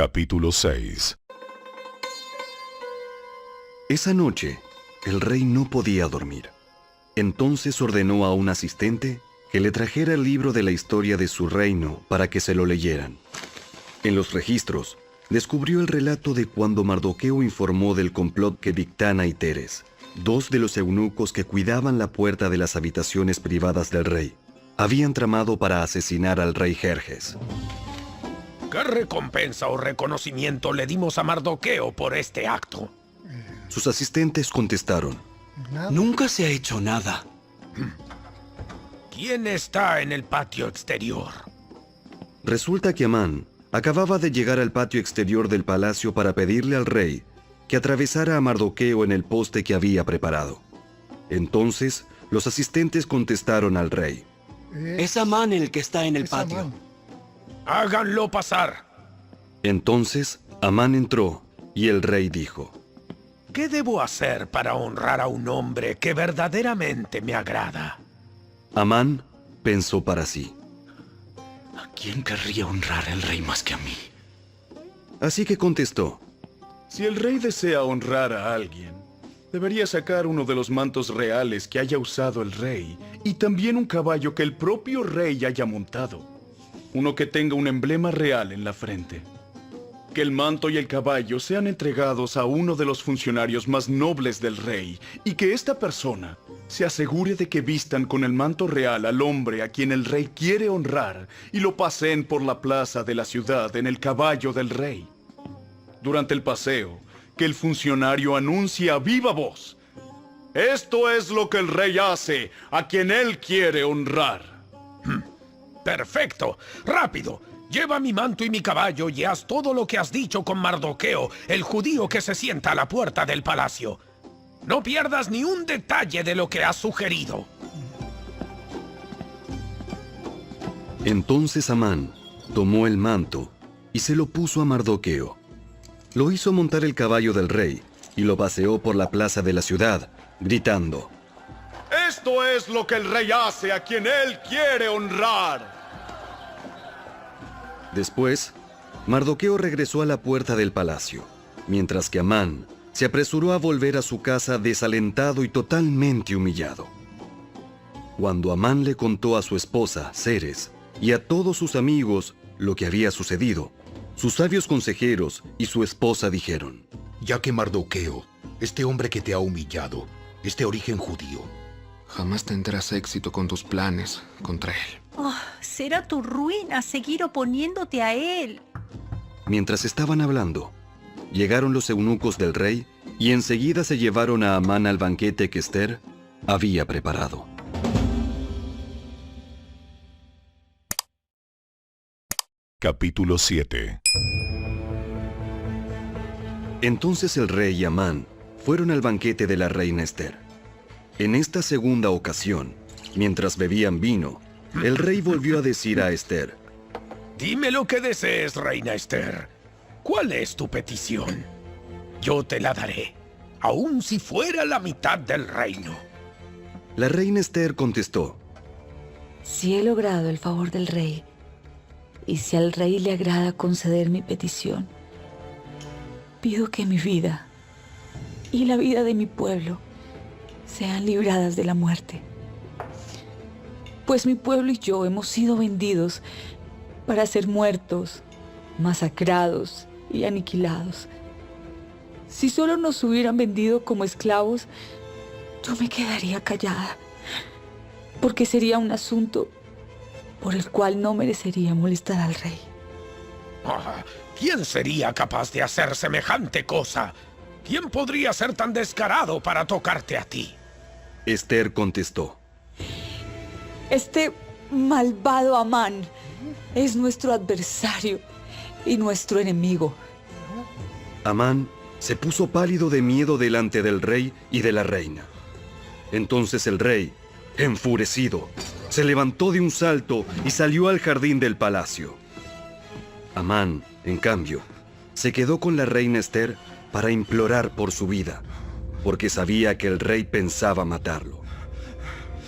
Capítulo 6. Esa noche, el rey no podía dormir. Entonces ordenó a un asistente que le trajera el libro de la historia de su reino para que se lo leyeran. En los registros, descubrió el relato de cuando Mardoqueo informó del complot que Bigtana y Teres, dos de los eunucos que cuidaban la puerta de las habitaciones privadas del rey, habían tramado para asesinar al rey Jerjes. ¿Qué recompensa o reconocimiento le dimos a Mardoqueo por este acto? Sus asistentes contestaron: Nunca se ha hecho nada. ¿Quién está en el patio exterior? Resulta que Amán acababa de llegar al patio exterior del palacio para pedirle al rey que atravesara a Mardoqueo en el poste que había preparado. Entonces, los asistentes contestaron al rey: Es Amán el que está en el patio. Háganlo pasar. Entonces, Amán entró y el rey dijo: ¿Qué debo hacer para honrar a un hombre que verdaderamente me agrada? Amán pensó para sí: ¿A quién querría honrar el rey más que a mí? Así que contestó: Si el rey desea honrar a alguien, debería sacar uno de los mantos reales que haya usado el rey y también un caballo que el propio rey haya montado. Uno que tenga un emblema real en la frente. Que el manto y el caballo sean entregados a uno de los funcionarios más nobles del rey y que esta persona se asegure de que vistan con el manto real al hombre a quien el rey quiere honrar y lo paseen por la plaza de la ciudad en el caballo del rey. Durante el paseo, que el funcionario anuncie a viva voz: esto es lo que el rey hace a quien él quiere honrar. ¡Perfecto! ¡Rápido! Lleva mi manto y mi caballo y haz todo lo que has dicho con Mardoqueo, el judío que se sienta a la puerta del palacio. No pierdas ni un detalle de lo que has sugerido. Entonces Amán tomó el manto y se lo puso a Mardoqueo. Lo hizo montar el caballo del rey y lo paseó por la plaza de la ciudad, gritando: Esto es lo que el rey hace a quien él quiere honrar. Después, Mardoqueo regresó a la puerta del palacio, mientras que Amán se apresuró a volver a su casa desalentado y totalmente humillado. Cuando Amán le contó a su esposa, Ceres, y a todos sus amigos lo que había sucedido, sus sabios consejeros y su esposa dijeron: Ya que Mardoqueo, este hombre que te ha humillado, es de origen judío, jamás tendrás éxito con tus planes contra él. Oh, será tu ruina seguir oponiéndote a él. Mientras estaban hablando, llegaron los eunucos del rey y enseguida se llevaron a Amán al banquete que Ester había preparado. Capítulo 7. Entonces el rey y Amán fueron al banquete de la reina Ester. En esta segunda ocasión, mientras bebían vino, el rey volvió a decir a Ester: Dime lo que desees, reina Ester. ¿Cuál es tu petición? Yo te la daré, aun si fuera la mitad del reino. La reina Ester contestó: Si he logrado el favor del rey, y si al rey le agrada conceder mi petición, pido que mi vida y la vida de mi pueblo sean libradas de la muerte. Pues mi pueblo y yo hemos sido vendidos para ser muertos, masacrados y aniquilados. Si solo nos hubieran vendido como esclavos, yo me quedaría callada, porque sería un asunto por el cual no merecería molestar al rey. ¿Quién sería capaz de hacer semejante cosa? ¿Quién podría ser tan descarado para tocarte a ti? Ester contestó: Este malvado Amán es nuestro adversario y nuestro enemigo. Amán se puso pálido de miedo delante del rey y de la reina. Entonces el rey, enfurecido, se levantó de un salto y salió al jardín del palacio. Amán, en cambio, se quedó con la reina Ester para implorar por su vida, porque sabía que el rey pensaba matarlo.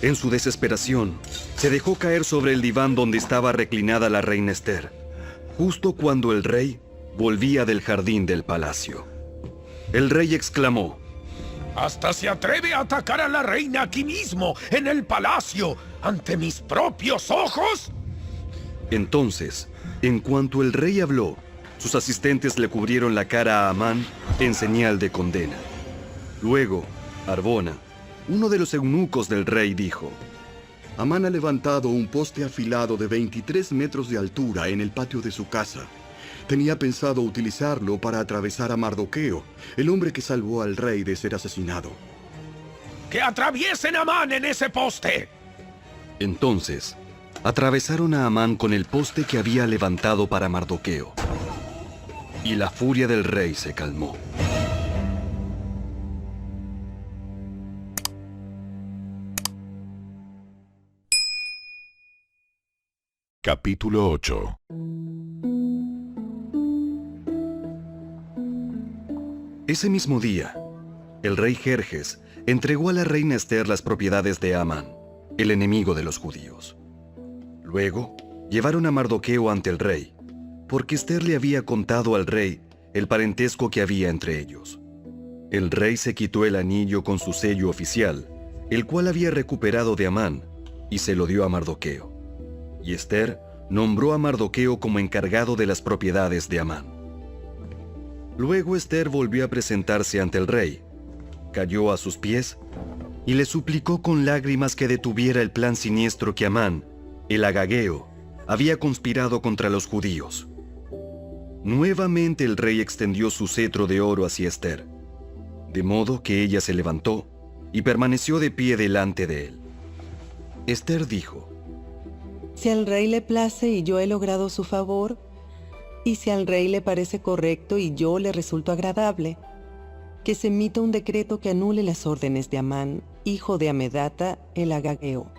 En su desesperación, se dejó caer sobre el diván donde estaba reclinada la reina Ester, justo cuando el rey volvía del jardín del palacio. El rey exclamó: Hasta se atreve a atacar a la reina aquí mismo, en el palacio, ante mis propios ojos. Entonces, en cuanto el rey habló, sus asistentes le cubrieron la cara a Amán en señal de condena. Luego, Arbona, uno de los eunucos del rey, dijo: Amán ha levantado un poste afilado de 23 metros de altura en el patio de su casa. Tenía pensado utilizarlo para atravesar a Mardoqueo, el hombre que salvó al rey de ser asesinado. ¡Que atraviesen a Amán en ese poste! Entonces, atravesaron a Amán con el poste que había levantado para Mardoqueo. Y la furia del rey se calmó. Capítulo 8. Ese mismo día, el rey Jerjes entregó a la reina Ester las propiedades de Amán, el enemigo de los judíos. Luego, llevaron a Mardoqueo ante el rey, porque Ester le había contado al rey el parentesco que había entre ellos. El rey se quitó el anillo con su sello oficial, el cual había recuperado de Amán, y se lo dio a Mardoqueo. Y Ester nombró a Mardoqueo como encargado de las propiedades de Amán. Luego Ester volvió a presentarse ante el rey, cayó a sus pies y le suplicó con lágrimas que detuviera el plan siniestro que Amán, el agageo, había conspirado contra los judíos. Nuevamente el rey extendió su cetro de oro hacia Ester, de modo que ella se levantó y permaneció de pie delante de él. Ester dijo: Si al rey le place y yo he logrado su favor, y si al rey le parece correcto y yo le resulto agradable, que se emita un decreto que anule las órdenes de Amán, hijo de Amedata, el agageo,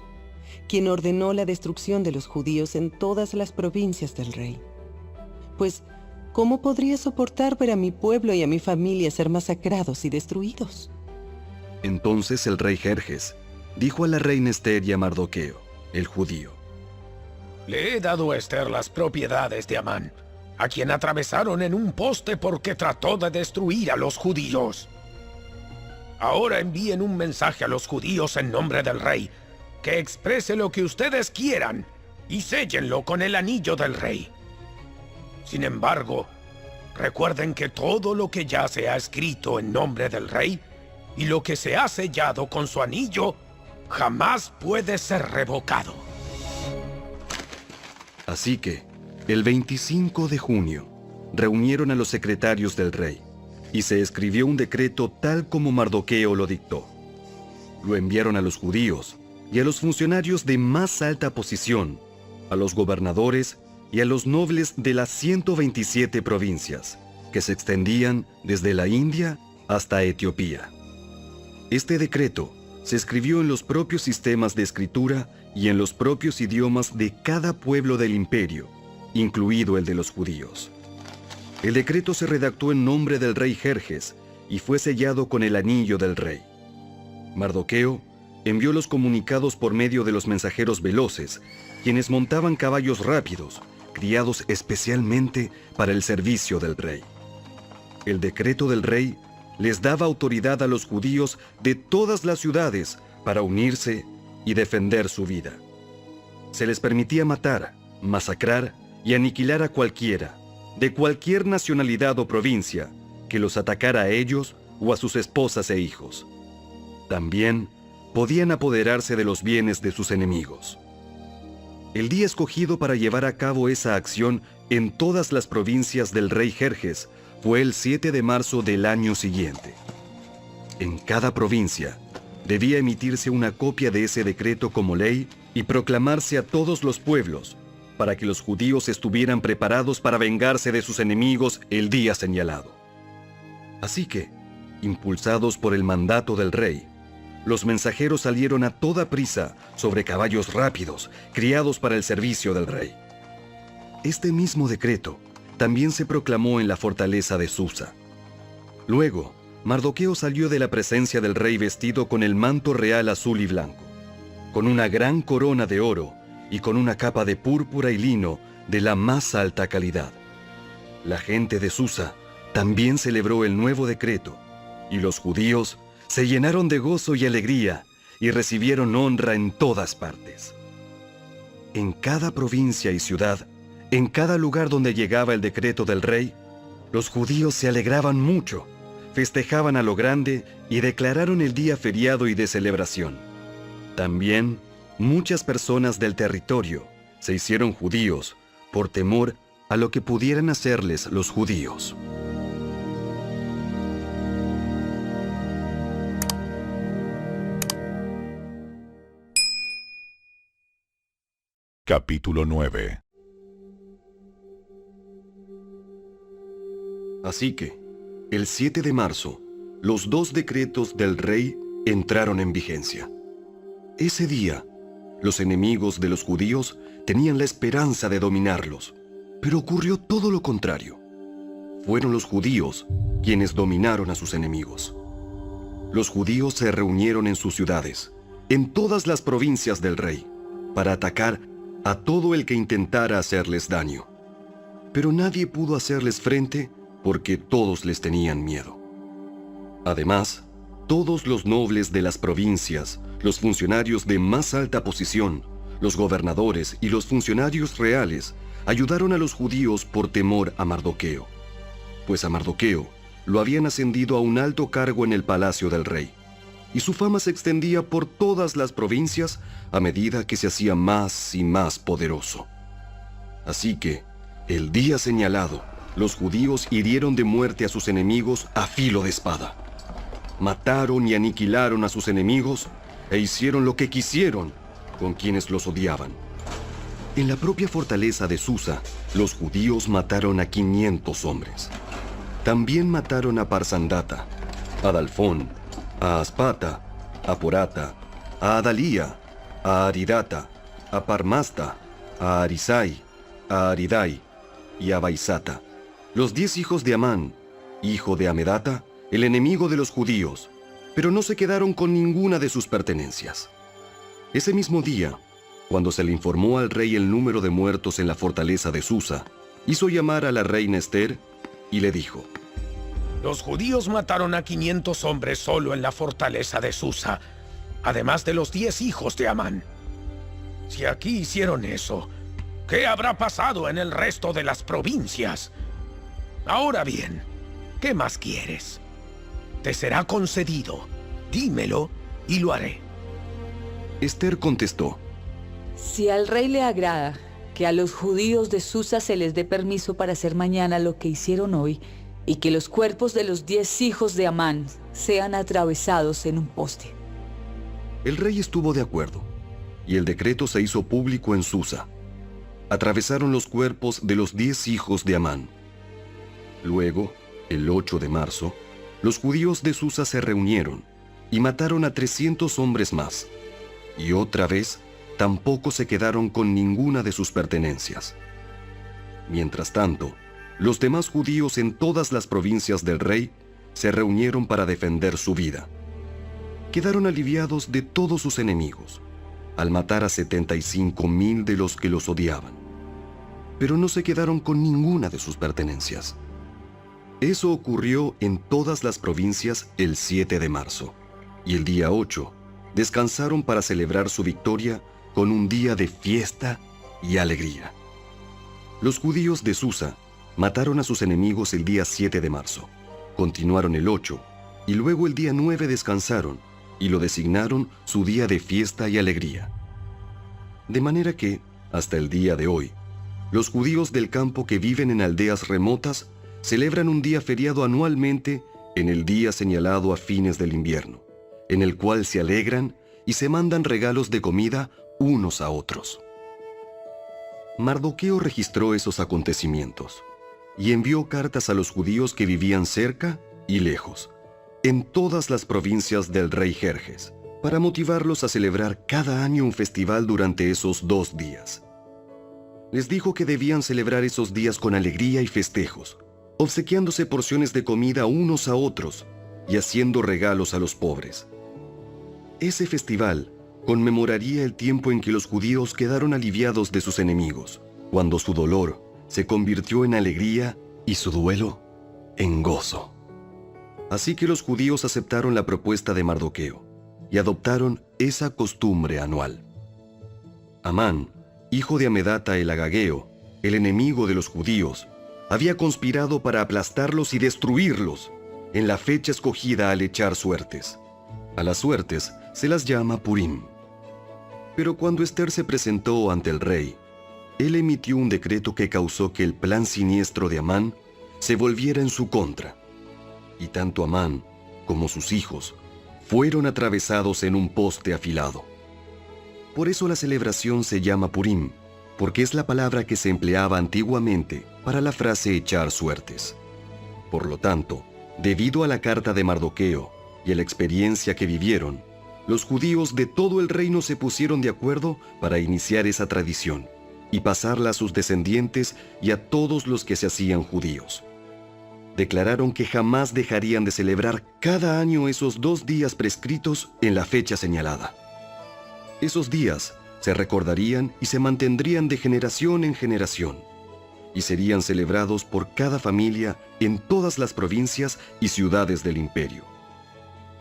quien ordenó la destrucción de los judíos en todas las provincias del rey. Pues, ¿cómo podría soportar ver a mi pueblo y a mi familia ser masacrados y destruidos? Entonces el rey Jerjes dijo a la reina Ester y a Mardoqueo, el judío: Le he dado a Ester las propiedades de Amán, a quien atravesaron en un poste porque trató de destruir a los judíos. Ahora envíen un mensaje a los judíos en nombre del rey, que exprese lo que ustedes quieran, y séllenlo con el anillo del rey. Sin embargo, recuerden que todo lo que ya se ha escrito en nombre del rey, y lo que se ha sellado con su anillo, jamás puede ser revocado. Así que, el 25 de junio, reunieron a los secretarios del rey, y se escribió un decreto tal como Mardoqueo lo dictó. Lo enviaron a los judíos y a los funcionarios de más alta posición, a los gobernadores y a los nobles de las 127 provincias, que se extendían desde la India hasta Etiopía. Este decreto se escribió en los propios sistemas de escritura y en los propios idiomas de cada pueblo del imperio, incluido el de los judíos. El decreto se redactó en nombre del rey Jerjes y fue sellado con el anillo del rey. Mardoqueo envió los comunicados por medio de los mensajeros veloces, quienes montaban caballos rápidos, criados especialmente para el servicio del rey. El decreto del rey les daba autoridad a los judíos de todas las ciudades para unirse y defender su vida. Se les permitía matar, masacrar y aniquilar a cualquiera, de cualquier nacionalidad o provincia, que los atacara a ellos o a sus esposas e hijos. También podían apoderarse de los bienes de sus enemigos. El día escogido para llevar a cabo esa acción en todas las provincias del rey Jerjes fue el 7 de marzo del año siguiente. En cada provincia debía emitirse una copia de ese decreto como ley y proclamarse a todos los pueblos, para que los judíos estuvieran preparados para vengarse de sus enemigos el día señalado. Así que, impulsados por el mandato del rey, los mensajeros salieron a toda prisa sobre caballos rápidos, criados para el servicio del rey. Este mismo decreto también se proclamó en la fortaleza de Susa. Luego, Mardoqueo salió de la presencia del rey vestido con el manto real azul y blanco, con una gran corona de oro y con una capa de púrpura y lino de la más alta calidad. La gente de Susa también celebró el nuevo decreto, y los judíos se llenaron de gozo y alegría y recibieron honra en todas partes. En cada provincia y ciudad, en cada lugar donde llegaba el decreto del rey, los judíos se alegraban mucho, festejaban a lo grande y declararon el día feriado y de celebración. También muchas personas del territorio se hicieron judíos por temor a lo que pudieran hacerles los judíos. Capítulo 9. Así que, el 7 de marzo, los 2 decretos del rey entraron en vigencia. Ese día, los enemigos de los judíos tenían la esperanza de dominarlos, pero ocurrió todo lo contrario. Fueron los judíos quienes dominaron a sus enemigos. Los judíos se reunieron en sus ciudades, en todas las provincias del rey, para atacar a todo el que intentara hacerles daño. Pero nadie pudo hacerles frente porque todos les tenían miedo. Además, todos los nobles de las provincias, los funcionarios de más alta posición, los gobernadores y los funcionarios reales ayudaron a los judíos por temor a Mardoqueo, pues a Mardoqueo lo habían ascendido a un alto cargo en el palacio del rey, y su fama se extendía por todas las provincias a medida que se hacía más y más poderoso. Así que, el día señalado, los judíos hirieron de muerte a sus enemigos a filo de espada. Mataron y aniquilaron a sus enemigos e hicieron lo que quisieron con quienes los odiaban. En la propia fortaleza de Susa, los judíos mataron a 500 hombres. También mataron a Parsandata, a Dalfón, a Aspata, a Porata, a Adalía, a Aridata, a Parmasta, a Arisai, a Aridai y a Baisata, los 10 hijos de Amán, hijo de Amedata, el enemigo de los judíos, pero no se quedaron con ninguna de sus pertenencias. Ese mismo día, cuando se le informó al rey el número de muertos en la fortaleza de Susa, hizo llamar a la reina Ester y le dijo: Los judíos mataron a 500 hombres solo en la fortaleza de Susa, además de los 10 hijos de Amán. Si aquí hicieron eso, ¿qué habrá pasado en el resto de las provincias? Ahora bien, ¿qué más quieres? Te será concedido. Dímelo y lo haré. Ester contestó: Si al rey le agrada que a los judíos de Susa se les dé permiso para hacer mañana lo que hicieron hoy, y que los cuerpos de los 10 hijos de Amán sean atravesados en un poste. El rey estuvo de acuerdo, y el decreto se hizo público en Susa. Atravesaron los cuerpos de los 10 hijos de Amán. Luego, el 8 de marzo, los judíos de Susa se reunieron y mataron a 300 hombres más, y otra vez tampoco se quedaron con ninguna de sus pertenencias. Mientras tanto, los demás judíos en todas las provincias del rey se reunieron para defender su vida. Quedaron aliviados de todos sus enemigos, al matar a 75,000 de los que los odiaban. Pero no se quedaron con ninguna de sus pertenencias. Eso ocurrió en todas las provincias el 7 de marzo, y el día 8 descansaron para celebrar su victoria con un día de fiesta y alegría. Los judíos de Susa mataron a sus enemigos el día 7 de marzo, continuaron el 8, y luego el día 9 descansaron, y lo designaron su día de fiesta y alegría. De manera que, hasta el día de hoy, los judíos del campo que viven en aldeas remotas celebran un día feriado anualmente en el día señalado a fines del invierno, en el cual se alegran y se mandan regalos de comida unos a otros. Mardoqueo registró esos acontecimientos y envió cartas a los judíos que vivían cerca y lejos, en todas las provincias del rey Jerjes, para motivarlos a celebrar cada año un festival durante esos 2 días. Les dijo que debían celebrar esos días con alegría y festejos, obsequiándose porciones de comida unos a otros y haciendo regalos a los pobres. Ese festival conmemoraría el tiempo en que los judíos quedaron aliviados de sus enemigos, cuando su dolor se convirtió en alegría y su duelo en gozo. Así que los judíos aceptaron la propuesta de Mardoqueo y adoptaron esa costumbre anual. Amán, hijo de Amedata el Agageo, el enemigo de los judíos, había conspirado para aplastarlos y destruirlos en la fecha escogida al echar suertes. A las suertes se las llama Purim. Pero cuando Ester se presentó ante el rey, él emitió un decreto que causó que el plan siniestro de Amán se volviera en su contra. Y tanto Amán como sus hijos fueron atravesados en un poste afilado. Por eso la celebración se llama Purim, porque es la palabra que se empleaba antiguamente para la frase echar suertes. Por lo tanto, debido a la carta de Mardoqueo y a la experiencia que vivieron, los judíos de todo el reino se pusieron de acuerdo para iniciar esa tradición y pasarla a sus descendientes y a todos los que se hacían judíos. Declararon que jamás dejarían de celebrar cada año esos 2 días prescritos en la fecha señalada. Esos días se recordarían y se mantendrían de generación en generación, y serían celebrados por cada familia en todas las provincias y ciudades del imperio.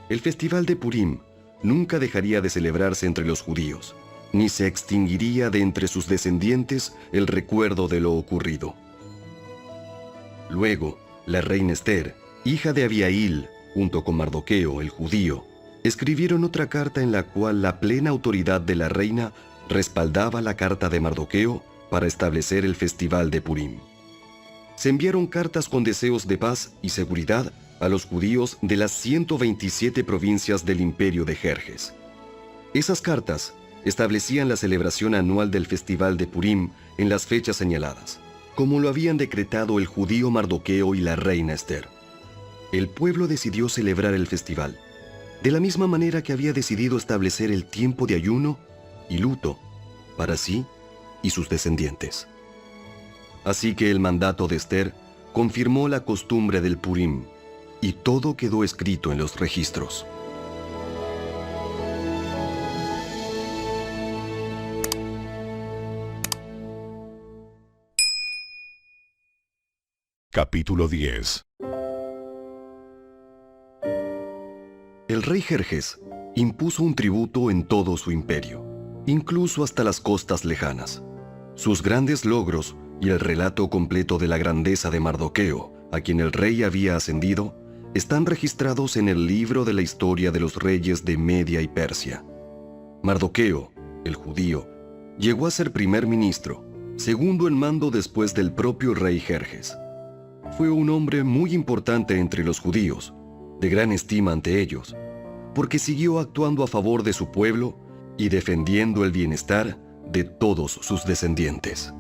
El festival de Purim nunca dejaría de celebrarse entre los judíos, ni se extinguiría de entre sus descendientes el recuerdo de lo ocurrido. Luego, la reina Ester, hija de Abihail, junto con Mardoqueo, el judío, escribieron otra carta en la cual la plena autoridad de la reina respaldaba la carta de Mardoqueo para establecer el festival de Purim. Se enviaron cartas con deseos de paz y seguridad a los judíos de las 127 provincias del imperio de Jerjes. Esas cartas establecían la celebración anual del festival de Purim en las fechas señaladas, como lo habían decretado el judío Mardoqueo y la reina Ester. El pueblo decidió celebrar el festival, de la misma manera que había decidido establecer el tiempo de ayuno y luto para sí y sus descendientes. Así que el mandato de Ester confirmó la costumbre del Purim, y todo quedó escrito en los registros. Capítulo 10. El rey Jerjes impuso un tributo en todo su imperio, incluso hasta las costas lejanas. Sus grandes logros y el relato completo de la grandeza de Mardoqueo, a quien el rey había ascendido, están registrados en el libro de la historia de los reyes de Media y Persia. Mardoqueo, el judío, llegó a ser primer ministro, segundo en mando después del propio rey Jerjes. Fue un hombre muy importante entre los judíos, de gran estima ante ellos, porque siguió actuando a favor de su pueblo y defendiendo el bienestar de todos sus descendientes.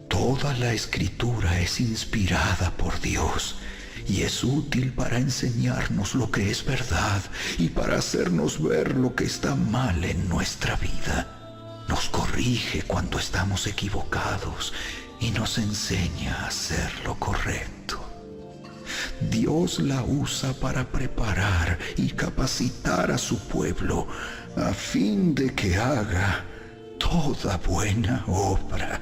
Toda la escritura es inspirada por Dios y es útil para enseñarnos lo que es verdad y para hacernos ver lo que está mal en nuestra vida. Nos corrige cuando estamos equivocados y nos enseña a hacer lo correcto. Dios la usa para preparar y capacitar a su pueblo a fin de que haga toda buena obra.